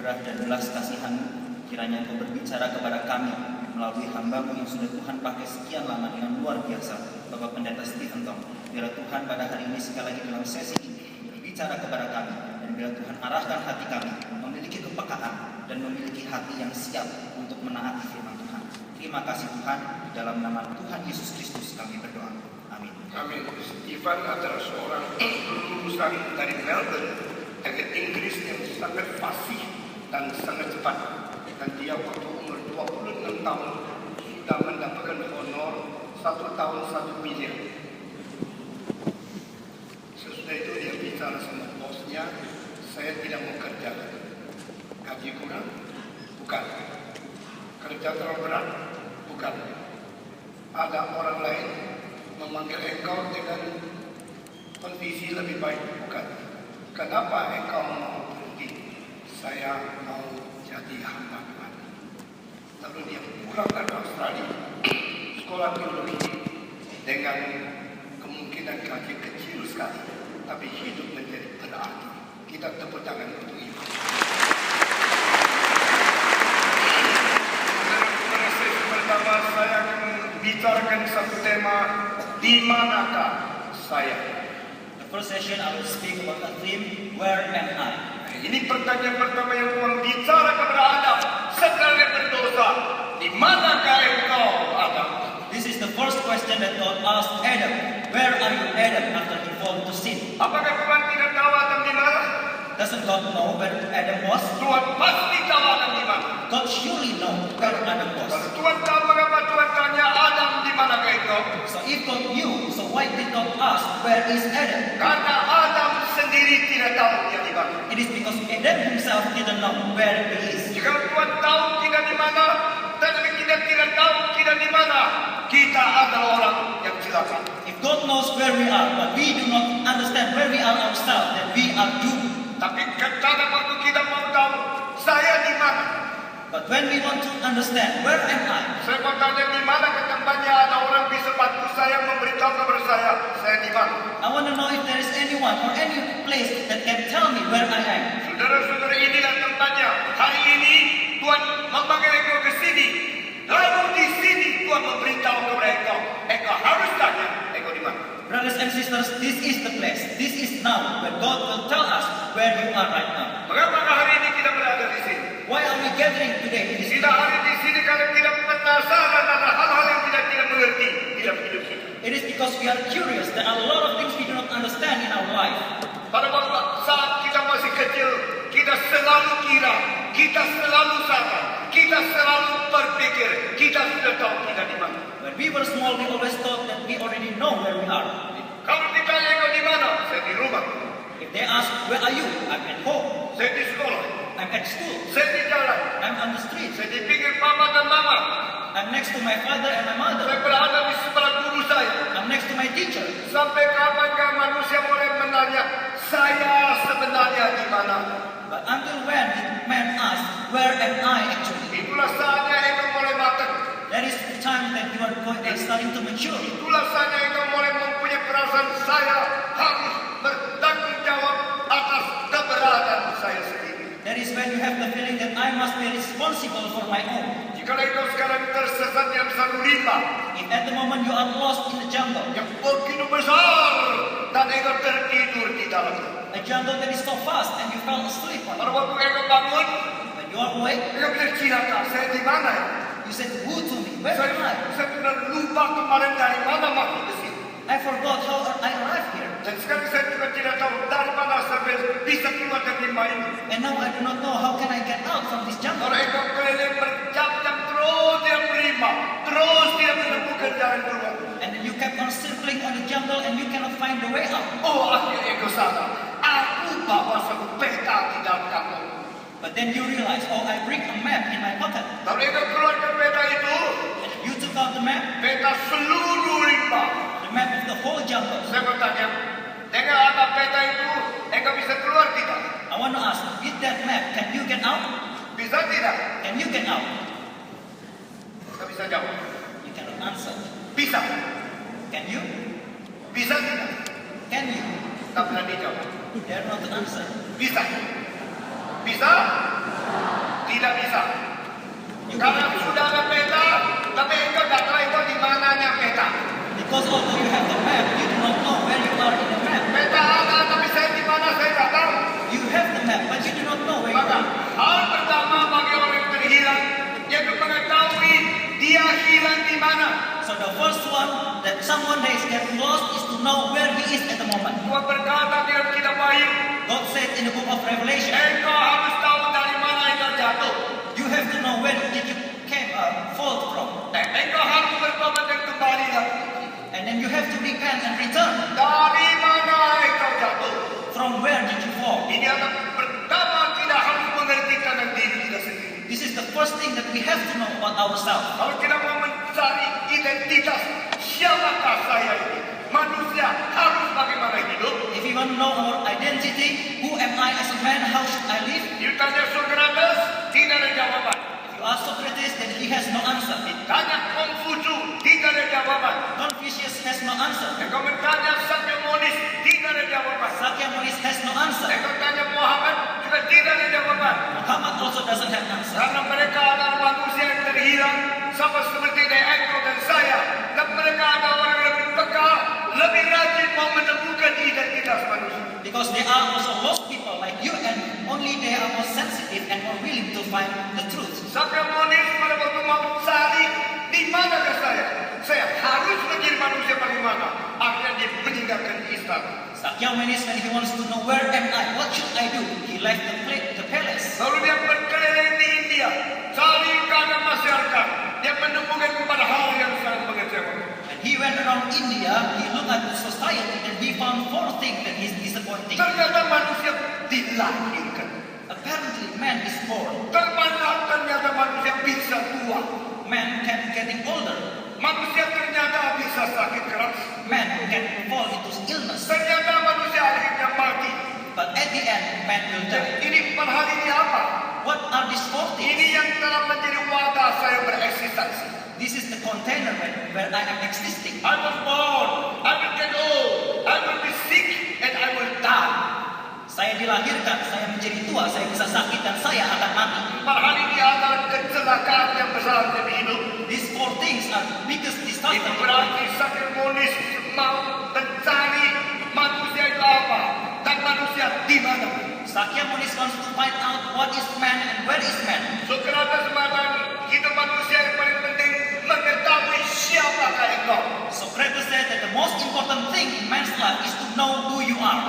anugerah dan belas kasihan-Mu, kiranya Engkau berbicara kepada kami melalui hamba-Mu yang sudah Tuhan pakai sekian lama dengan luar biasa, Bapak Pendeta Stephen Tong. Biarlah Tuhan pada hari ini sekali lagi dalam sesi ini berbicara kepada kami, dan biarlah Tuhan arahkan hati kami memiliki kepekaan dan memiliki hati yang siap untuk menaati firman Tuhan. Terima kasih Tuhan, di dalam nama Tuhan Yesus Kristus kami berdoa. Amin. Amin. Stephen adalah seorang lulusan dari Melbourne dengan Inggris yang sangat fasih dan sangat cepat. Dan dia waktu umur 26 tahun sudah mendapatkan honor 1 tahun 1 miliar. Sesudah itu dia bicara sama bosnya, saya tidak mau kerja. Gaji kurang? Bukan. Kerja terlalu berat? Bukan. Ada orang lain memanggil engkau dengan kondisi lebih baik? Bukan. Kenapa engkau mau berhenti? Saya mau jadi hamba Tuhan. Lalu dia pulang ke Australia, sekolah teologi dengan kemungkinan gaji kecil sekali, tapi hidup menjadi berarti. Kita tepuk tangan untuk itu. Pada sesi pertama saya akan membicarakan satu tema, di manakah saya? The first session I will speak about the theme, where am I? Ini pertanyaan pertama yang Tuhan bicara kepada Adam setelah dia berdosa. Di manakah engkau, Adam? This is the first question that God asked Adam. Where are you, Adam, after he fall into sin? Apakah Tuhan tidak tahu Adam di mana? Doesn't God know where Adam was? Tuhan pasti tahu Adam di mana. God surely know where Adam was. Kalau Tuhan tahu, mengapa Tuhan tanya Adam di manakah engkau? So if God knew, so why did God ask, where is Adam? Karena Adam sendiri tidak tahu dia di mana. It is because Adam himself didn't know where he is. Jika Tuhan tahu kita di mana, tetapi kita tidak tahu kita di mana, kita adalah orang yang celaka. If God knows where we are, but we do not understand where we are ourselves, then we are doomed. Tapi kadang waktu kita mau tahu saya di mana, But when we want to understand, where am I? saya mau tanya di mana ke tempatnya ada orang bisa bantu saya memberitahu kepada saya di mana. I want to know if there is anyone or any place that can tell me where I am. Saudara-saudara, inilah tempatnya. Hari ini Tuhan memanggil engkau ke sini. Lalu di sini Tuhan memberitahu kepada engkau, engkau harus tanya engkau di mana. Brothers and sisters, this is the place. This is now where God will tell us where you are right now. Mengapa hari ini kita berada di sini? Why are we gathering today in this Kita hari di sini karena kita penasaran ada hal-hal yang kita tidak mengerti dalam hidup kita. It is because we are curious. There are a lot of things we do not understand in our life. Pada waktu saat kita masih kecil, kita selalu kira, kita selalu sadar, kita selalu berpikir, kita sudah tahu kita di mana. When we were small, we always thought that we already know where we are. Kalau ditanya engkau di mana, saya di rumah, If they ask, where are you? I'm at home. saya di sekolah, I'm at school. saya di jalan, I'm on the street. saya di pinggir papa dan mama, I'm next to my father and my saya mother. berada di sebelah guru saya. I'm next to my teacher. Sampai kapankah manusia mulai menanya, saya sebenarnya di mana? But until when did man ask, where am I actually? Itulah saatnya engkau mulai matang. That is the time that you are starting to mature. Itulah saatnya engkau mulai mempunyai perasaan saya harus bertanggung jawab atas keberadaan saya sendiri. That is when you have the feeling that I must be responsible for my own. Jika engkau sekarang tersesat dalam satu rimba If at the moment you are lost in the jungle, yang begitu besar dan engkau tertidur di dalamnya. a jungle that is so vast and you fell asleep on Pada it. waktu engkau bangun, When you are awake, engkau bilang, cilaka, saya di mana ya? you said, who to me? Where am I? Saya sudah lupa kemarin dari mana masuk ke sini. I forgot how I arrived here. Dan sekarang saya juga tidak tahu dari mana saya bisa keluar dari rimba ini. And now I do not know how can I get out from this jungle. Kalau engkau keliling berjam-jam terus dia rimba, terus dia menemukan jalan keluar. And then you kept on circling on the jungle and you cannot find the way out. Oh, akhirnya engkau sadar, aku bawa satu peta di dalam kantong. But then you realize, oh, I bring a map in my pocket. Lalu engkau keluarkan peta itu, And you took out the map, peta seluruh rimba. the map of the whole jungle. Saya bertanya, dengan ada peta itu, engkau bisa keluar tidak? I want to ask, with that map, can you get out? Bisa tidak? Can you get out? Engkau bisa jawab. You cannot answer. Bisa. Can you? Bisa tidak? Can you? Tak berani jawab. Dare not to answer. Bisa. Bisa? Tidak bisa. You Karena cannot. sudah ada peta, tapi engkau tidak tahu di mananya peta. Because although you have the map, you do not know where you are in the map. Peta ada, tapi saya di mana saya tidak tahu. You have the map, but you do not know where you Maka are. hal pertama bagi orang yang terhilang, yaitu mengetahui dia hilang di mana. So the first one that someone has get lost is to know where he is at the moment. Tuhan berkata di dalam kitab Wahyu, God said in the book of Revelation, engkau harus tahu dari mana engkau jatuh. you have to know where did you fall from. Dan engkau harus bertobat dan kembali lagi. And then you have to repent and return. Dari mana engkau jatuh? From where did you fall? Ini adalah pertama kita harus mengerti tentang diri kita sendiri. This is the first thing that we have to know about ourselves. Kalau kita mau mencari identitas, siapakah saya ini? Manusia harus bagaimana hidup? If we want to know our identity, who am I as a man, how should I live? Ditanya Socrates, tidak ada jawaban. If you ask Socrates, then he has no answer. Ditanya Kongfucu, tidak ada jawaban. Confucius has no answer. Engkau bertanya Sakyamunis, tidak ada jawaban. Sakyamunis has no answer. Engkau tanya Muhammad, juga tidak ada jawaban. Muhammad also doesn't have an answer. Karena mereka adalah manusia yang terhilang, sama seperti engkau dan saya. Dan mereka adalah orang yang lebih peka, lebih rajin mau menemukan identitas manusia. Because they are also lost people like you, and only they are more sensitive and more willing to find the truth. Sakyamunis pada waktu mau cari di manakah saya? Saya harus menjadi manusia bagaimana? Akhirnya dia meninggalkan istana. Sakyamunis, when he wants to know where am I, what should I do, he left the palace. Lalu dia berkeliling di India, cari keadaan masyarakat. Dia menemukan kepada hal yang sangat mengecewakan. And he went around India, he looked at the society, and he found 4 things that is disappointing. Ternyata manusia dilahirkan. Apparently, man is born. Ternyata manusia bisa tua. Man can getting older. Manusia ternyata bisa sakit keras. Man can fall into illness. Ternyata manusia akhirnya mati. But at the end, man will die. Ini hal ini apa? What are these 4 things? Ini yang telah menjadi wadah saya bereksistensi. This is the container where I am existing. I was born, I will get old, I will be sick, and I will die. Saya dilahirkan, saya menjadi tua, saya bisa sakit, dan saya akan mati. Hal ini adalah kecelakaan yang besar dalam hidup. These 4 things are the biggest disaster. Itu berarti Sakyamunis mau mencari manusia itu apa dan manusia di mana. Sakyamunis wants to find out what is man and where is man. Socrates mengatakan hidup manusia yang paling penting mengetahui siapakah engkau. Socrates said that the most important thing in man's life is to know who you are.